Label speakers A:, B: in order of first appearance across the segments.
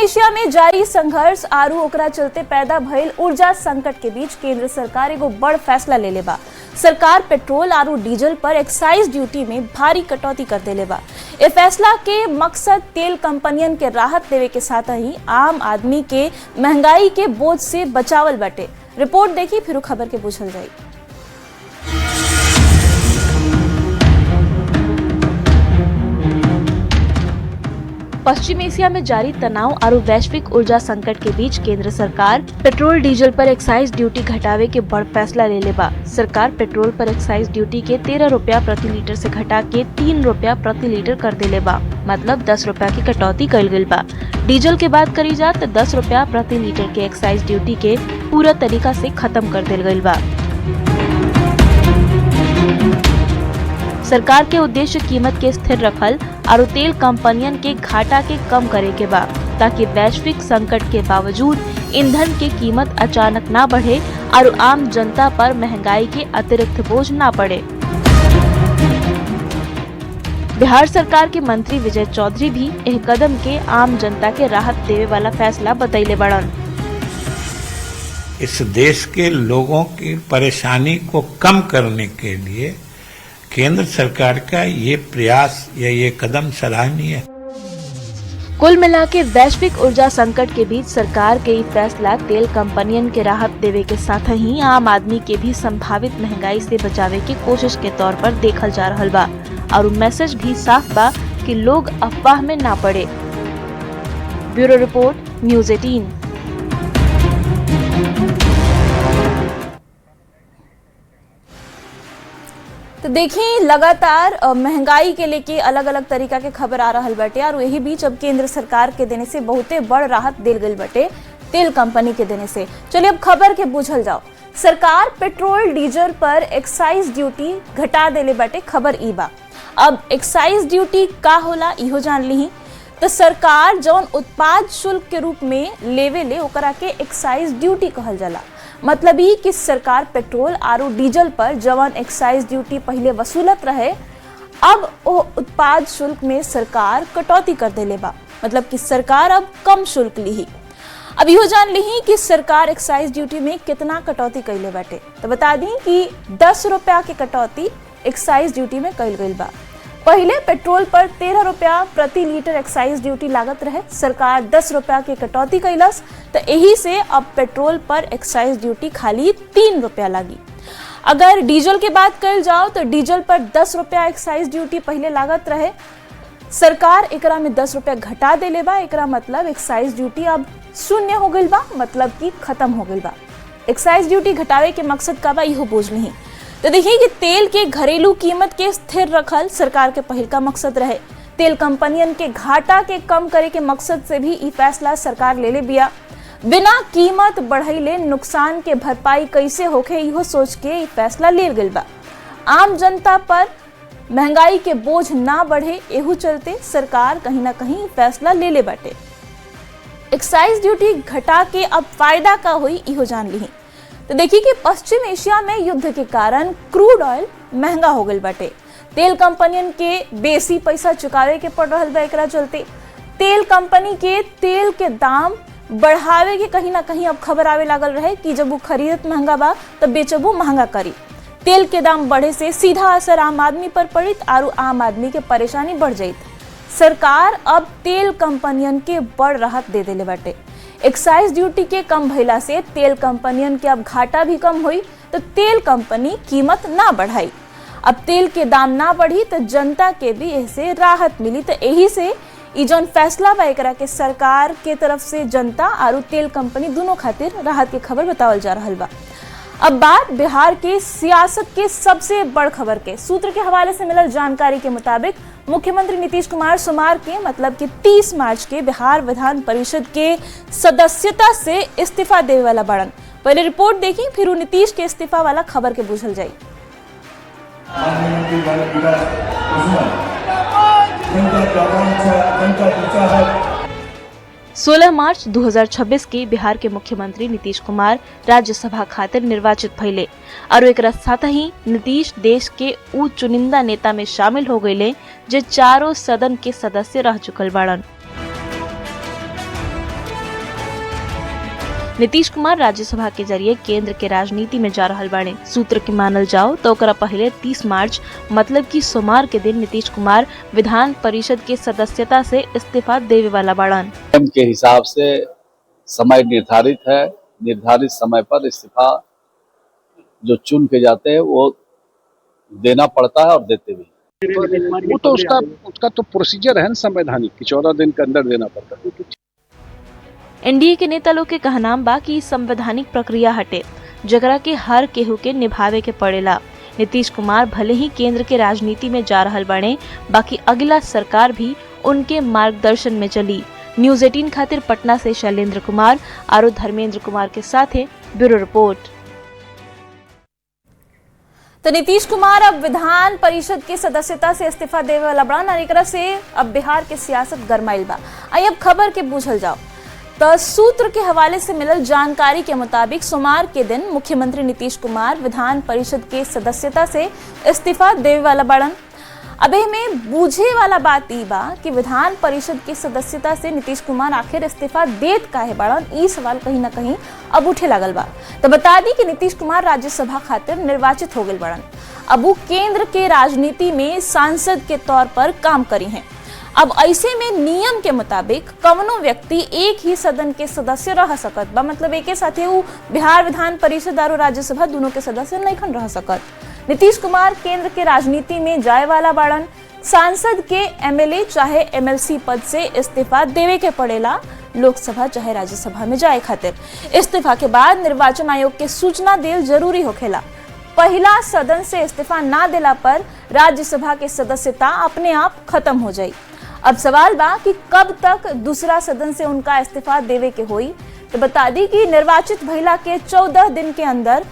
A: Asia में जारी संघर्ष आरू ओकरा चलते पैदा भइल ऊर्जा संकट के बीच केंद्र सरकार एगो बड़ फैसला ले बा। सरकार पेट्रोल आरू डीजल पर एक्साइज ड्यूटी में भारी कटौती कर देले बा। ए फैसला के मकसद तेल कंपनियन के राहत देवे के साथ ही आम आदमी के महंगाई के बोझ से बचावल बाटे। रिपोर्ट देखी फिर खबर के पूछल जाई। पश्चिम एशिया में जारी तनाव और वैश्विक ऊर्जा संकट के बीच केंद्र सरकार पेट्रोल डीजल पर एक्साइज ड्यूटी घटावे के बड़ फैसला ले बा। सरकार पेट्रोल पर एक्साइज ड्यूटी के 13 रुपया प्रति लीटर से घटा के 3 रुपया प्रति लीटर कर देले बा, मतलब 10 रुपया की कटौती कइल गइल बा। डीजल के बात करी जा तो 10 रुपया प्रति लीटर के एक्साइज ड्यूटी के पूरा तरीका से खत्म कर देल गइल बा। सरकार के उद्देश्य कीमत के स्थिर रखल और तेल कंपनियन के घाटा के कम करे के बा, ताकि वैश्विक संकट के बावजूद ईंधन के कीमत अचानक ना बढ़े और आम जनता पर महंगाई के अतिरिक्त बोझ ना पड़े। बिहार सरकार के मंत्री विजय चौधरी भी यह कदम के आम जनता के राहत देवे वाला फैसला बतैले बड़न।
B: इस देश के लोगों की परेशानी को कम करने के लिए केंद्र सरकार का ये प्रयास या ये कदम सराहनीय है।
A: कुल मिला के वैश्विक ऊर्जा संकट के बीच सरकार के ये फैसला तेल कंपनियन के राहत देवे के साथ ही आम आदमी के भी संभावित महंगाई से बचावे की कोशिश के तौर पर देखल जा रहल बा और मैसेज भी साफ बा कि लोग अफवाह में ना पड़े। Bureau report, news 18। तो देखिए लगातार महंगाई के लेके अलग अलग तरीका के खबर आ रहल बाटे और यही बीच अब केंद्र सरकार के देने से बहुते बड़ राहत देल गई बाटे तेल कंपनी के देने से। चलिए अब खबर के बुझल जाओ। सरकार पेट्रोल डीजल पर एक्साइज ड्यूटी घटा देले बाटे। खबर ई बा। अब एक्साइज ड्यूटी का होला इहो जान ली। तो सरकार जौन उत्पाद शुल्क के रूप में लेवे ले ओकरा के एक्साइज ड्यूटी कहल जाला। मतलब ही कि सरकार पेट्रोल आरू डीजल पर जवन एक्साइज ड्यूटी पहले वसूलत रहे, अब वो उत्पाद शुल्क में सरकार कटौती कर देले बा। मतलब कि सरकार अब कम शुल्क ली। अब यो जान ली कि सरकार एक्साइज ड्यूटी में कितना कटौती कैले बाटे। तो बता दी कि 10 रुपया की कटौती एक्साइज ड्यूटी में कैल गई बा। पहले पेट्रोल पर 13 रुपया प्रति लीटर एक्साइज ड्यूटी लागत रहे, सरकार 10 रुपया की कटौती कैलस। तो यही से अब पेट्रोल पर एक्साइज ड्यूटी खाली 3 रुपया लागी। अगर डीजल की बात कल जाओ तो डीजल पर 10 रुपया एक्साइज ड्यूटी पहले लागत रहे, सरकार एकरा में 10 रुपया घटा देले बा। एकरा मतलब एक्साइज ड्यूटी अब शून्य हो गई बा, मतलब कि खत्म हो गई बा। एक्साइज ड्यूटी घटावे के मकसद का बा इहो बोझ नहीं। तो देखिए कि तेल के घरेलू कीमत के स्थिर रखल सरकार के पहल का मकसद रहे। तेल कंपनियन के घाटा के कम करे के मकसद से भी ई फैसला सरकार ले बिया। बिना कीमत बढ़ाइले नुकसान के भरपाई कैसे होखे इहो सोच के ई फैसला ले गइल बा। आम जनता पर महंगाई के बोझ ना बढ़े, एहू चलते सरकार कहीं ना कहीं फैसला ले बाटे। एक्साइज ड्यूटी घटा के अब फायदा का हुई इहो जान ली। तो देखिए कि पश्चिम एशिया में युद्ध के कारण क्रूड ऑयल महंगा हो गई बाटे। तेल कंपनियन के बेसी पैसा चुकावे के पड़ रहा बा। एकरा चलते तेल कंपनी के तेल के दाम बढ़ावे के कहीं ना कहीं अब खबर आवे लागल रहे कि जब वो खरीदत महंगा बा तब बेचबो महंगा करी। तेल के दाम बढ़े से सीधा असर आम आदमी पर पड़ित और आम आदमी के परेशानी बढ़ जाइत। सरकार अब तेल कंपनियन के बड़ राहत दे देले बाटे। एक्साइज ड्यूटी के कम भइला से तेल कंपनियन के अब घाटा भी कम हुई। तो तेल कंपनी कीमत ना बढ़ाई। अब तेल के दाम ना बढ़ी तो जनता के भी इससे राहत मिली। तो यही से ई जौन फैसला बा एकरा के सरकार के तरफ से जनता और तेल कंपनी दोनों खातिर राहत की खबर बतावल जा रहल बा। अब बात बिहार के सियासत के सबसे बड़ खबर के। सूत्र के हवाले से मिलल जानकारी के मुताबिक मुख्यमंत्री नीतीश कुमार सोमवार के मतलब कि 30 मार्च के बिहार विधान परिषद के सदस्यता से इस्तीफा देवे वाला बड़न। पहले रिपोर्ट देखी फिर नीतीश के इस्तीफा वाला खबर के बुझल जाई। 16 मार्च 2026 के बिहार के मुख्यमंत्री नीतीश कुमार राज्यसभा खातिर निर्वाचित भइले और एक साथ ही नीतीश देश के ऊ चुनिंदा नेता में शामिल हो गए जे चारों सदन के सदस्य रह चुकल बाड़न। नीतीश कुमार राज्यसभा के जरिए केंद्र के राजनीति में जा रहल बाड़े। सूत्र के मानल जाओ तो ओकरा पहले 30 मार्च मतलब कि सोमवार के दिन नीतीश कुमार विधान परिषद के सदस्यता से इस्तीफा देवे वाला बाड़न।
C: के हिसाब से समय निर्धारित है, निर्धारित समय पर इस्तीफा जो चुन के जाते हैं वो देना पड़ता है और देते भी।
D: वो तो उसका तो प्रोसीजर है ना संवैधानिक कि 14 दिन के अंदर देना पड़ता है।
A: एनडीए के नेता लोग के कहनाम बा कि संवैधानिक प्रक्रिया हटे जकरा के हर केहू के निभावे के पड़ेला। नीतीश कुमार भले ही केंद्र के राजनीति में जा रहल बने, बाकी अगला सरकार भी उनके मार्गदर्शन में चली। न्यूज 18 खातिर पटना से शैलेंद्र कुमार और धर्मेंद्र कुमार के साथ ब्यूरो रिपोर्ट। तो नीतीश कुमार अब विधान परिषद की सदस्यता से इस्तीफा देवे वाला बड़न और एकरा से अब बिहार के सियासत गरमाइल बा। आई अब खबर के बूझल जाओ तो सूत्र के हवाले से मिलल जानकारी के मुताबिक सोमवार के दिन मुख्यमंत्री नीतीश कुमार विधान परिषद के सदस्यता से इस्तीफा देवे वाला बड़न। अब में बूझे वाला बात ई बा कि विधान परिषद की सदस्यता से नीतीश कुमार आखिर इस्तीफा देत काहे बड़न, ई सवाल कहीं ना कहीं अब उठे लागल बा। तो बता दी कि नीतीश कुमार राज्यसभा खातिर निर्वाचित हो गए बड़न। अब वो केंद्र के राजनीति में सांसद के तौर पर काम करी हैं। अब ऐसे में नियम के मुताबिक कवनो व्यक्ति एक ही सदन के सदस्य रह सकत बा, मतलब एक साथ वो बिहार विधान परिषद और राज्यसभा दोनों के सदस्य नहीं रह सकत। नीतीश कुमार केंद्र के राजनीति में जाए वाला बाड़न। सांसद के एमएलए चाहे एमएलसी पद से इस्तीफा देवे के पड़ेला, लोकसभा चाहे राज्यसभा में जाए खातिर। इस्तीफा के बाद निर्वाचन आयोग के सूचना देल जरूरी होखेला। पहला सदन से इस्तीफा ना देला पर राज्यसभा के सदस्यता अपने आप खत्म हो जाई। अब सवाल बा कि कब तक दूसरा सदन से उनका इस्तीफा देवे के होई। तो बता दी कि निर्वाचित भइला के 14 दिन के अंदर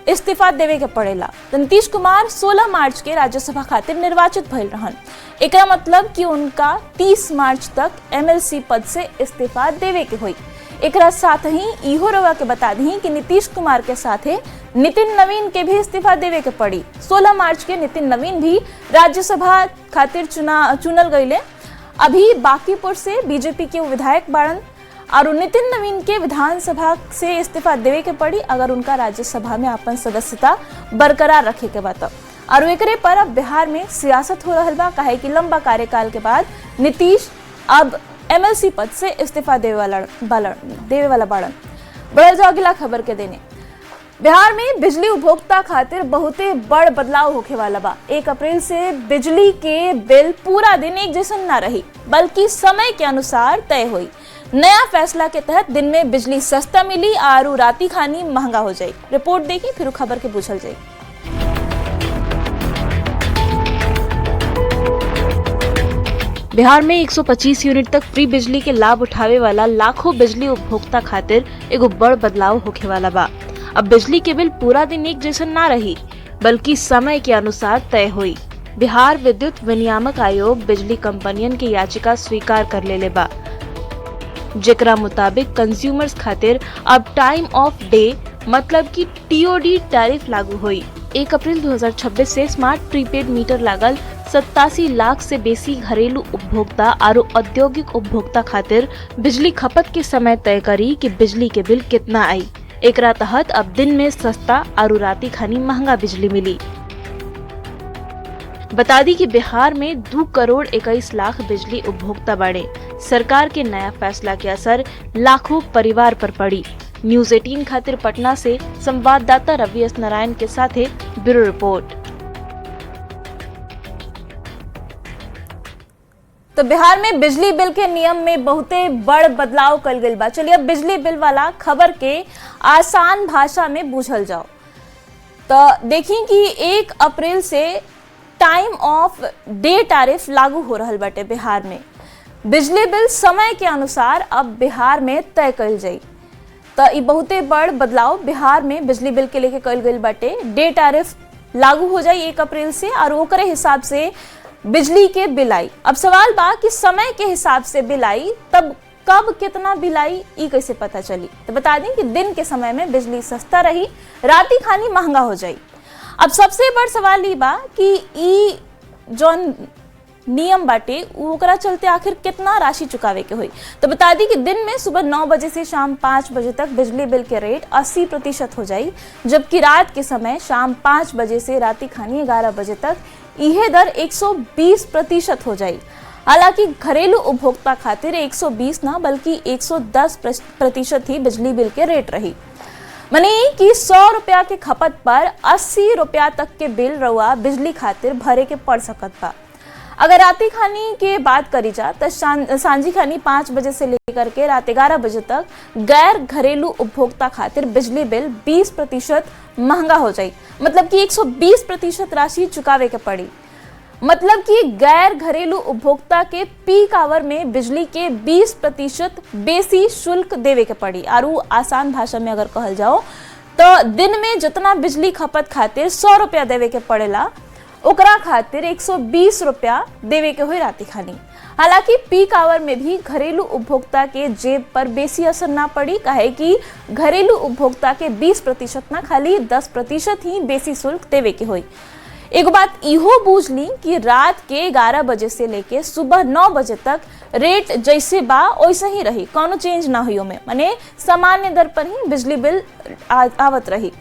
A: इस्तीफा देवे के पड़ेला। तो नीतीश कुमार 16 मार्च के राज्यसभा खातिर निर्वाचित भइल रहन। एकरा मतलब कि उनका 30 मार्च तक एमएलसी पद से इस्तीफा देवे के होई। एकरा साथ ही इहो रवा के बता दी कि नीतीश कुमार के साथ नितिन नवीन के भी इस्तीफा देवे के पड़ी। 16 मार्च के नितिन नवीन भी राज्यसभा खातिर चुनल गईले। अभी बांकीपुर से बीजेपी के विधायक बाड़न और नितिन नवीन के विधानसभा से इस्तीफा देवे के पड़ी अगर उनका राज्यसभा में अपन सदस्यता बरकरार रखे के बात। और एकरे पर अब बिहार में सियासत हो रहल बा, काहे कि लंबा कार्यकाल के बाद नीतीश अब एमएलसी पद से इस्तीफा देवे वाला बाड़न। बढ़ल जाओ अगला खबर के देने। बिहार में बिजली उपभोक्ता खातिर बहुते बड़ बदलाव होखे वाला बा। 1 अप्रैल से बिजली के बिल पूरा दिन एक जैसन ना रही, बल्कि समय के अनुसार तय हुई। नया फैसला के तहत दिन में बिजली सस्ता मिली और राती खानी महंगा हो जाए। रिपोर्ट देखी फिर खबर के पूछल जाए। बिहार में 125 यूनिट तक फ्री बिजली के लाभ उठावे वाला लाखों बिजली उपभोक्ता खातिर एगो बड़ बदलाव होखे वाला बा। अब बिजली के बिल पूरा दिन एक जैसन ना रही, बल्कि समय के अनुसार तय हुई। बिहार विद्युत विनियामक आयोग बिजली कंपनियन के याचिका स्वीकार कर लेले बा, जेकरा मुताबिक कंज्यूमर्स खातिर अब टाइम ऑफ डे मतलब कि टीओडी टैरिफ लागू हुई। 1 अप्रैल 2026 से स्मार्ट प्रीपेड मीटर लागल 87 लाख से बेसी घरेलू उपभोक्ता और औद्योगिक उपभोक्ता खातिर बिजली खपत के समय तय करी कि बिजली के बिल कितना आई। एकरा तहत अब दिन में सस्ता और राती खानी महंगा बिजली मिली। बता दी कि बिहार में 2 करोड़ 21 लाख बिजली उपभोक्ता बाड़े। सरकार के नया फैसला के असर लाखों परिवार पर पड़ी। न्यूज 18 खातिर पटना से संवाददाता रवि एस नारायण के साथ ब्यूरो रिपोर्ट। तो बिहार में बिजली बिल के नियम में बहुते बड़ बदलाव कल गई बा। चलिए अब बिजली बिल वाला खबर के आसान भाषा में बूझल जाओ। तो देखिए कि 1 अप्रैल से टाइम ऑफ डे टैरिफ लागू हो रहल बाटे बिहार में। बिजली बिल समय के अनुसार अब बिहार में तय कल जाई। तो ये बहुते बड़ बदलाव बिहार में बिजली बिल के लेके कल गई बाटे। डे टैरिफ लागू हो जाई 1 अप्रैल से और ओकरे हिसाब से बिजली के बिल आई। अब सवाल बा कि समय के हिसाब से बिल आई, तब कब कितना बिल आई ई कैसे पता चली। तो बता दें कि दिन के समय में बिजली सस्ता रही, राती खानी महंगा हो जाई। अब सबसे बड़ सवाल ये बा कि ई जौन नियम बाटे ओकरा चलते आखिर कितना राशि चुकावे के हुई। तो बता दी कि दिन में सुबह 9 बजे से शाम 5 बजे तक बिजली बिल के रेट 80% हो जाई, जबकि रात के समय शाम 5 बजे से राती खानी 11 बजे तक यह दर 120% हो जाई। हालांकि घरेलू उपभोक्ता खातिर 120 ना बल्कि 110% ही बिजली बिल के रेट रही। मने कि 100 रुपया के खपत पर 80 रुपया तक के बिल रउआ बिजली खातिर भरे के पड़ सकत बा। अगर राती खानी के बात करी जा तो सांझी खानी 5 बजे से लेकर के रात 11 बजे तक गैर घरेलू उपभोक्ता खातिर बिजली बिल 20% महंगा हो जाए, मतलब कि 120% राशि चुकावे के पड़ी। मतलब कि गैर घरेलू उपभोक्ता के पीक आवर में बिजली के 20% बेसी शुल्क देवे के पड़ी। और आसान भाषा में अगर कहल जाओ तो दिन में जितना बिजली खपत खातिर 100 रुपया देवे के पड़ेला, ओकरा खातिर 120 रुपया देवे के हुई राती खानी। हालांकि पीक आवर में भी घरेलू उपभोक्ता के जेब पर बेसी असर ना पड़ी, काहे कि घरेलू उपभोक्ता के 20% ना खाली 10% ही बेसी शुल्क देवे के हुई। एक बात इहो बूझ ली कि रात के 11 बजे से लेके सुबह 9 बजे तक रेट जैसे बा वैसे ही रही, कोनो चेंज ना हुई में, माने सामान्य दर पर ही बिजली बिल आवत रही।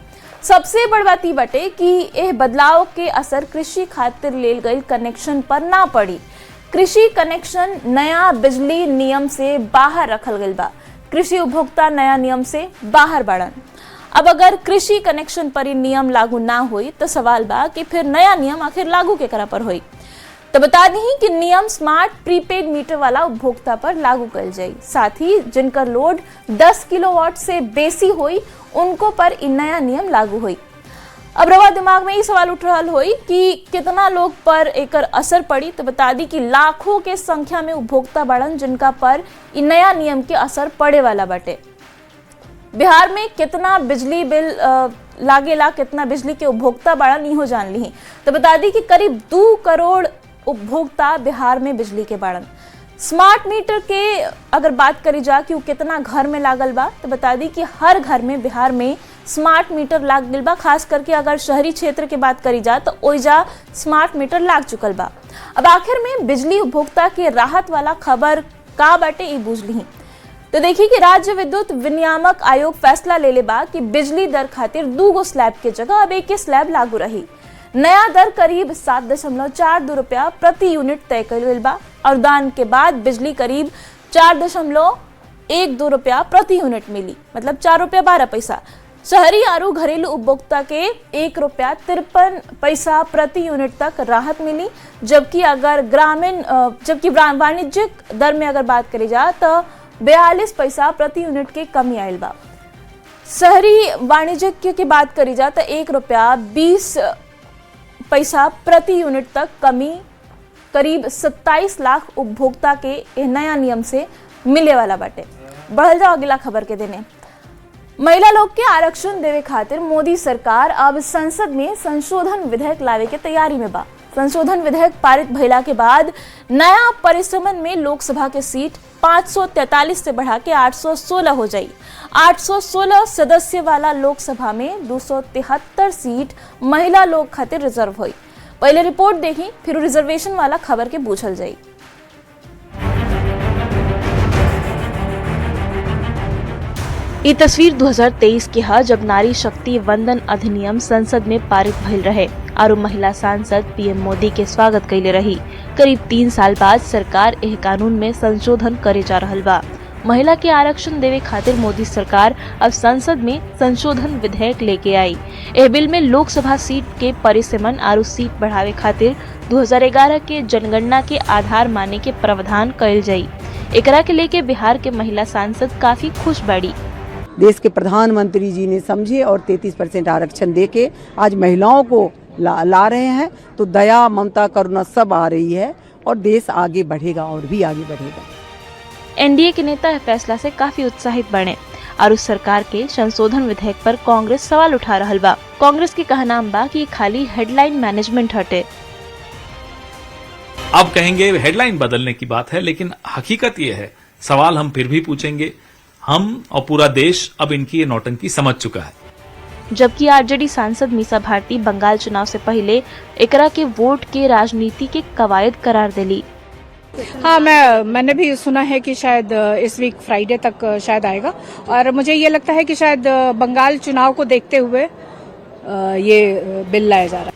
A: सबसे बड़ बात ई बाटे कि यह बदलाव के असर कृषि खातिर लेल गई कनेक्शन पर ना पड़ी। कृषि कनेक्शन नया बिजली नियम से बाहर रखल गई बा, कृषि उपभोक्ता नया नियम से बाहर बढ़न। अब अगर कृषि कनेक्शन पर नियम लागू ना हुई तो सवाल बा कि फिर नया नियम आखिर लागू केकरा पर हुई। तो बता दी कि नियम स्मार्ट प्रीपेड मीटर वाला उपभोक्ता पर लागू कर जाये, साथ ही जिनका लोड 10 किलोवाट से बेसी हुई उनको पर इ नया नियम लागू हुई। अब रवा दिमाग में ये सवाल उठ रहा हुई कि कितना लोग पर एकर असर पड़ी। तो बता दी कि लाखों के संख्या में उपभोक्ता बढ़न जिनका पर इ नया नियम के असर पड़े वाला बाटे। बिहार में कितना बिजली बिल लागेला, कितना बिजली के उपभोक्ता बड़ा नहीं हो जान ली। तो बता दी कि करीब 2 करोड़ उपभोक्ता बिहार में बिजली के बाड़न। स्मार्ट मीटर के अगर बात करी जा कि वो कितना घर में लागल बा, तो बता दी कि हर घर में बिहार में स्मार्ट मीटर लाग गल बा। खास करके अगर शहरी क्षेत्र की बात करी जा तो ओइजा स्मार्ट मीटर लाग चुकल बा। अब आखिर में बिजली उपभोक्ता के राहत वाला खबर का बाटे ई बूझ ली। तो देखिए कि राज्य विद्युत विनियामक आयोग फैसला ले ले बा कि बिजली दर खातिर 2 स्लैब के जगह अब 1 स्लैब लागू रही। नया दर करीब 7.42 रुपया प्रति यूनिट तय कइल बा और दान के बाद बिजली करीब 4.12 रुपया प्रति यूनिट मिली, मतलब 4 रुपया 12 पैसा। शहरी और घरेलू उपभोक्ता के 1 रुपया 53 पैसा प्रति यूनिट तक राहत मिली, जबकि वाणिज्यिक दर में अगर बात करी जा तो 42 पैसा प्रति यूनिट के कमी आयल बा। शहरी वाणिज्यिक की बात करी जा तो 1 रुपया 20 पैसा प्रति यूनिट तक कमी करीब 27 लाख उपभोक्ता के नया नियम से मिले वाला बाटे। बढ़ल जाओ अगला खबर के देने। महिला लोग के आरक्षण देवे खातिर मोदी सरकार अब संसद में संशोधन विधेयक लावे के तैयारी में बा। संशोधन विधेयक पारित भइला के बाद नया परिसमन में लोकसभा के सीट 543 से बढ़ा के 816 हो जाई। 816 सदस्य वाला लोकसभा में 273 सीट महिला लोग खातिर रिजर्व हुई। पहले रिपोर्ट देखी फिर रिजर्वेशन वाला खबर के पूछल जाई। ये तस्वीर 2023 के है जब नारी शक्ति वंदन अधिनियम संसद में पारित भइल रहे और महिला सांसद पीएम मोदी के स्वागत कैले रही। करीब 3 साल बाद सरकार एह कानून में संशोधन करे जा रहल बा। महिला के आरक्षण देवे खातिर मोदी सरकार अब संसद में संशोधन विधेयक लेके आई। एह बिल में लोकसभा सीट के परिसीमन और सीट बढ़ावे खातिर 2011 के जनगणना के आधार माने के प्रावधान कइल जाई। एकरा के लेके बिहार के महिला सांसद काफी खुश बाड़ी।
E: देश के प्रधानमंत्री जी ने समझे और 33% आरक्षण देके आज महिलाओं को ला रहे हैं, तो दया ममता करुणा सब आ रही है और देश आगे बढ़ेगा और भी आगे बढ़ेगा।
A: एनडीए के नेता इस फैसला से काफी उत्साहित बने और उस सरकार के संशोधन विधेयक पर कांग्रेस सवाल उठा रहल बा। कांग्रेस के कहना बा कि खाली हेडलाइन मैनेजमेंट हटे।
F: अब कहेंगे हेडलाइन बदलने की बात है, लेकिन हकीकत ये है, सवाल हम फिर भी पूछेंगे। हम और पूरा देश अब इनकी ये नौटंकी समझ चुका है।
A: जबकि आरजेडी सांसद मीसा भारती बंगाल चुनाव से पहले एकरा के वोट के राजनीति के कवायद करार दिली।
G: हाँ, मैंने भी सुना है कि शायद इस वीक फ्राइडे तक शायद आएगा, और मुझे ये लगता है कि शायद बंगाल चुनाव को देखते हुए ये बिल लाया जा रहा है।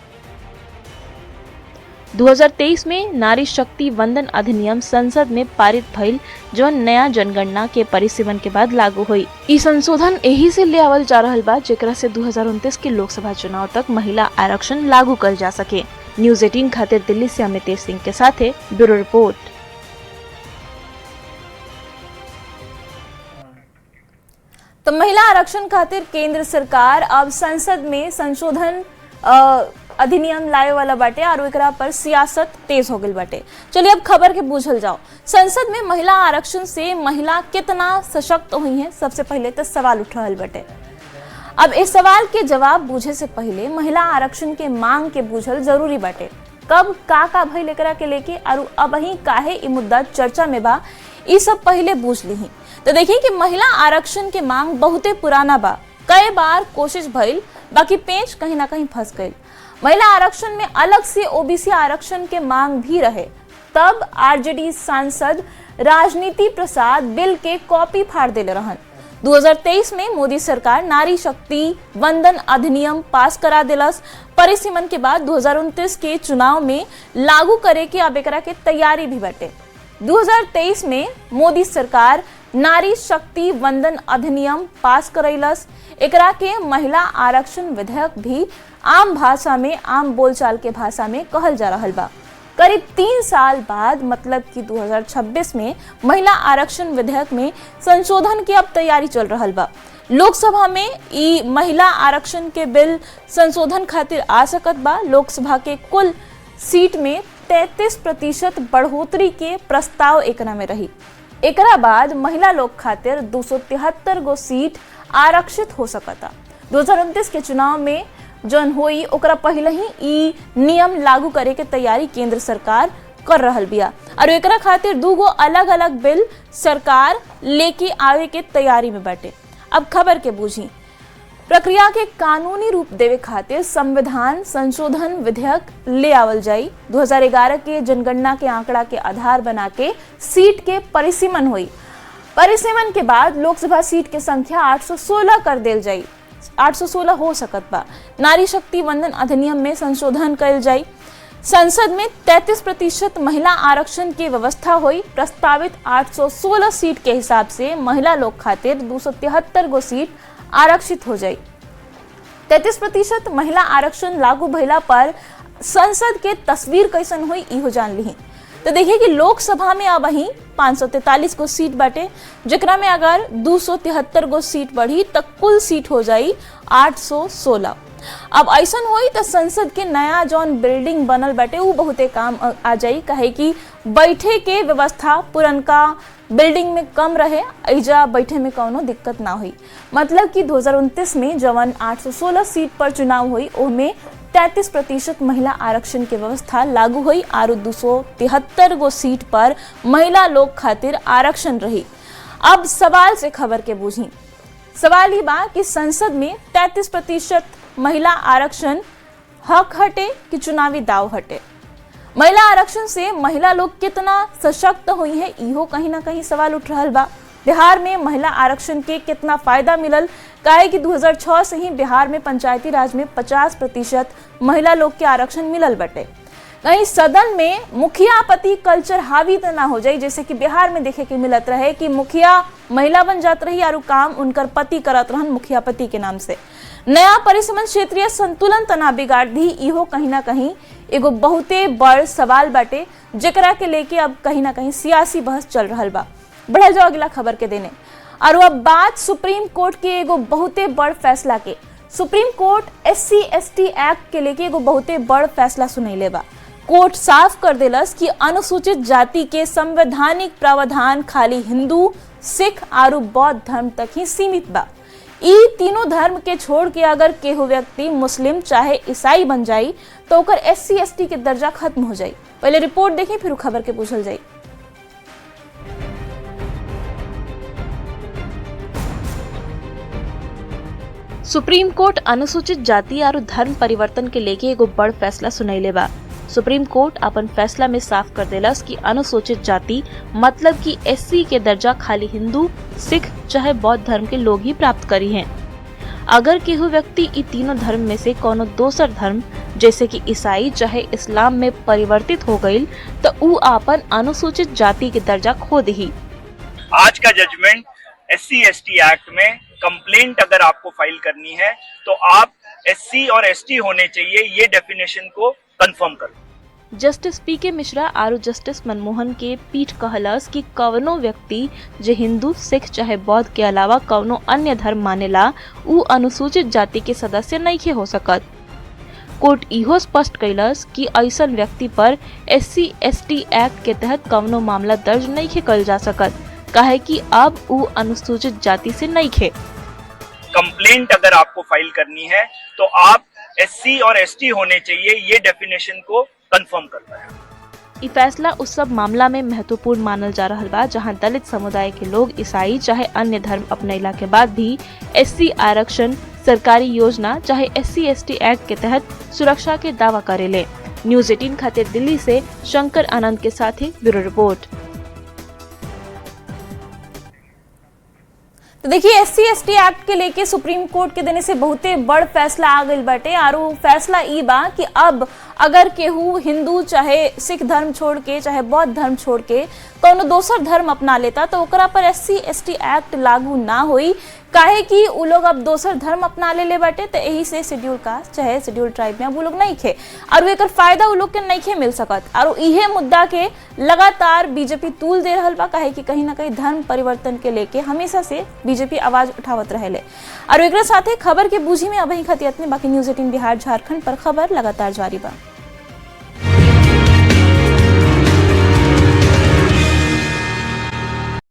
A: 2023 में नारी शक्ति वंदन अधिनियम संसद में पारित भइल, जो नया जनगणना के परिसीमन के बाद लागू हुई। ई संशोधन यही से ले आवल जा रहल बा जेकरा से 2029 के लोकसभा चुनाव तक महिला आरक्षण लागू कर जा सके। न्यूज 18 खातिर दिल्ली से अमितेश सिंह के साथ ब्यूरो रिपोर्ट। तो महिला आरक्षण खातिर केंद्र सरकार अब संसद में संशोधन अधिनियम लाए वाला बाटे और एकरा पर सियासत तेज हो गई बाटे। चलिए अब खबर के बूझल जाओ। संसद में महिला आरक्षण से महिला कितना सशक्त हुई है, सबसे पहले तो सवाल उठ रहल बाटे। अब इस सवाल के जवाब बूझे से पहले महिला आरक्षण के मांग के बूझल जरूरी बाटे। कब का भइल एकरा के लेके और अब ही काहे ई मुद्दा चर्चा में बा, ई सब पहले बूझ ली। तो देखिए कि महिला आरक्षण के मांग बहुते पुराना बा, कई बार कोशिश भइल, बाकी पेंच कहीं ना कहीं फंस गई। महिला आरक्षण में अलग से ओबीसी आरक्षण के मांग भी रहे, तब आरजेडी सांसद राजनीति प्रसाद बिल के कॉपी फाड़ देले रहन। 2023 में मोदी सरकार नारी शक्ति वंदन अधिनियम पास करा दिलस। परिसीमन के बाद 2029 के चुनाव में लागू करे के अब एकरा के तैयारी भी बटे। 2023 में मोदी सरकार नारी शक्ति वंदन अधिनियम पास करैलस। एकरा के महिला आरक्षण विधेयक भी आम भाषा में, आम बोलचाल के भाषा में कहल जा रहल बा। करीब 3 साल बाद मतलब कि 2026 में महिला आरक्षण विधेयक में संशोधन की अब तैयारी चल रहल बा। लोकसभा में ई महिला आरक्षण के बिल संशोधन खातिर आ सकत बा। लोकसभा के कुल सीट में 33% बढ़ोतरी के प्रस्ताव एकरा में रही। एकरा बाद महिला लोग खातिर 273 गो सीट आरक्षित हो सकता। 2029 के चुनाव में जौन होई ओकरा पहले ही ई नियम लागू करे के तैयारी केंद्र सरकार कर रहल बिया और एकरा खातिर 2 गो अलग अलग बिल सरकार लेके आवे के तैयारी में बाटे। अब खबर के बूझी। प्रक्रिया के कानूनी रूप देवे खातिर संविधान संशोधन विधेयक ले आवल जाई। 2011 के जनगणना के आंकड़ा के आधार बना के सीट के परिसीमन हुई। परिसीमन के बाद लोकसभा सीट के संख्या 816 कर देल जाई। 816 हो सकत बा। नारी शक्ति वंदन अधिनियम में संशोधन कल जाई। संसद में 33% महिला आरक्षण की व्यवस्था हुई। प्रस्तावित 816 सीट के हिसाब से महिला लोग खातिर 273 गो सीट आरक्षित हो जाई। 33% महिला आरक्षण लागू भइला पर संसद के तस्वीर कैसन हुई इहो जान ली। तो देखिए कि लोकसभा में अब ही 543 गो सीट बाटे, जेकरा में अगर 273 गो सीट बढ़ी तो कुल सीट हो जाई 816। अब ऐसा होई तो संसद के नया जौन बिल्डिंग बनल बाटे वो बहुते काम आ जाई, कहे कि बैठे के व्यवस्था पुरनका बिल्डिंग में कम रहे, ऐजा बैठे में कोनो दिक्कत ना हुई। मतलब कि 2029 में जवन 816 सीट पर चुनाव हुई ओमे 33% महिला आरक्षण की व्यवस्था लागू हुई और 273 गो सीट पर महिला लोग खातिर आरक्षण रही। अब सवाल से खबर के बूझी। सवाल ही बा कि संसद में 33% महिला आरक्षण हक हटे कि चुनावी दाव हटे। महिला आरक्षण से महिला लोग कितना सशक्त हुई है इहो कहीं ना कहीं सवाल उठ रहल बा। बिहार में महिला आरक्षण के कितना फायदा मिलल, काहे कि 2006 से ही बिहार में पंचायती राज में 50% महिला लोग के आरक्षण मिलल बटे। कहीं सदन में मुखिया पति कल्चर हावी तो ना हो जाए, जैसे कि बिहार में देखे के मिलत रहे कि मुखिया महिला बन जात रही और काम उनकर पति करत रहन मुखिया पति के नाम से। नया परिसीमन क्षेत्रीय संतुलन तना बिगाड़ दी, इहो कहीं ना कहीं एगो बहुते बड़ सवाल बाटे, जेकरा के लेके अब कहीं ना कहीं सियासी बहस चल रहल बा। बढ़ल जाओ अगला खबर के देने। और अब बात सुप्रीम कोर्ट के एगो बहुते बड़ फैसला के। सुप्रीम कोर्ट SC/ST एक्ट के लेके एगो बहुते बड़ फैसला सुनैले बा। कोर्ट साफ कर देलस कि अनुसूचित जाति के संवैधानिक प्रावधान खाली हिंदू, सिख और बौद्ध धर्म तक ही सीमित बा। ई तीनों धर्म के छोड़ के अगर केहू व्यक्ति मुस्लिम चाहे ईसाई बन जाई तो ओकर SC/ST के दर्जा खत्म हो जाई। पहले रिपोर्ट देखी फिर खबर के पूछल जाई। सुप्रीम कोर्ट अनुसूचित जाति और धर्म परिवर्तन के लेके एगो बड़ फैसला सुनैले बा। सुप्रीम कोर्ट अपन फैसला में साफ कर देलस कि अनुसूचित जाति मतलब कि एससी के दर्जा खाली हिंदू, सिख चाहे बौद्ध धर्म के लोग ही प्राप्त करी हैं। अगर केहू व्यक्ति इ तीनों धर्म में से कोनो दोसर धर्म जैसे कि ईसाई चाहे इस्लाम में परिवर्तित हो गईल तो ऊ अपन अनुसूचित जाति के दर्जा खो दही।
H: आज का जजमेंट SC/ST एक्ट में कंप्लेंट अगर आपको फाइल करनी है तो आप SC और ST होने चाहिए, ये डेफिनेशन को कंफर्म करो।
A: जस्टिस PK मिश्रा और जस्टिस मनमोहन के पीठ कहलस कि कवनो व्यक्ति जो हिंदू, सिख चाहे बौद्ध के अलावा कवनो अन्य धर्म मानेला ऊ अनुसूचित जाति के सदस्य नहीं हो सकत। कोर्ट इहो स्पष्ट कैलस कि ऐसन व्यक्ति पर SC/ST एक्ट के तहत कवनो मामला दर्ज नहीं कल जा सकत, काहे कि अब ऊ अनुसूचित जाति से नहीं खे।
H: कंप्लेंट अगर आपको फाइल करनी है तो आप SC और ST होने चाहिए, ये डेफिनेशन को कंफर्म करता है।
A: ये फैसला उस सब मामला में महत्वपूर्ण मानल जा रहा बा जहां दलित समुदाय के लोग ईसाई चाहे अन्य धर्म अपनैला के बाद भी SC आरक्षण सरकारी योजना चाहे SC/ST एक्ट के तहत सुरक्षा के दावा करेले। न्यूज़ 18 खातिर दिल्ली से शंकर आनंद के साथ ही ब्यूरो रिपोर्ट। तो देखिए SC/ST एक्ट के लेके सुप्रीम कोर्ट के देने से बहुते बड़ फैसला आ गई बाटे और फैसला ई बा कि अब अगर केहू हिंदू चाहे सिख धर्म छोड़ के चाहे बौद्ध धर्म छोड़ के कोनो दोसर धर्म अपना लेता तो ओकरा पर SC/ST एक्ट लागू ना होई, काहे कि उ लोग अब दोसर धर्म अपना ले बाटे तो यही से शेड्यूल कास्ट चाहे शेड्यूल ट्राइब में अब उ लोग नहीं खे और एकर फायदा उ लोग के नहीं खे मिल सकत। और इहे मुद्दा के लगातार बीजेपी तूल दे रहल बा, काहे कि कहीं ना कहीं धर्म परिवर्तन के लेके हमेशा से बीजेपी आवाज उठावत रहेले। और एकरा साथे खबर के बूझी में अब ही खतियत में बाकी न्यूज़ 18 बिहार झारखंड पर खबर लगातार जारी बा।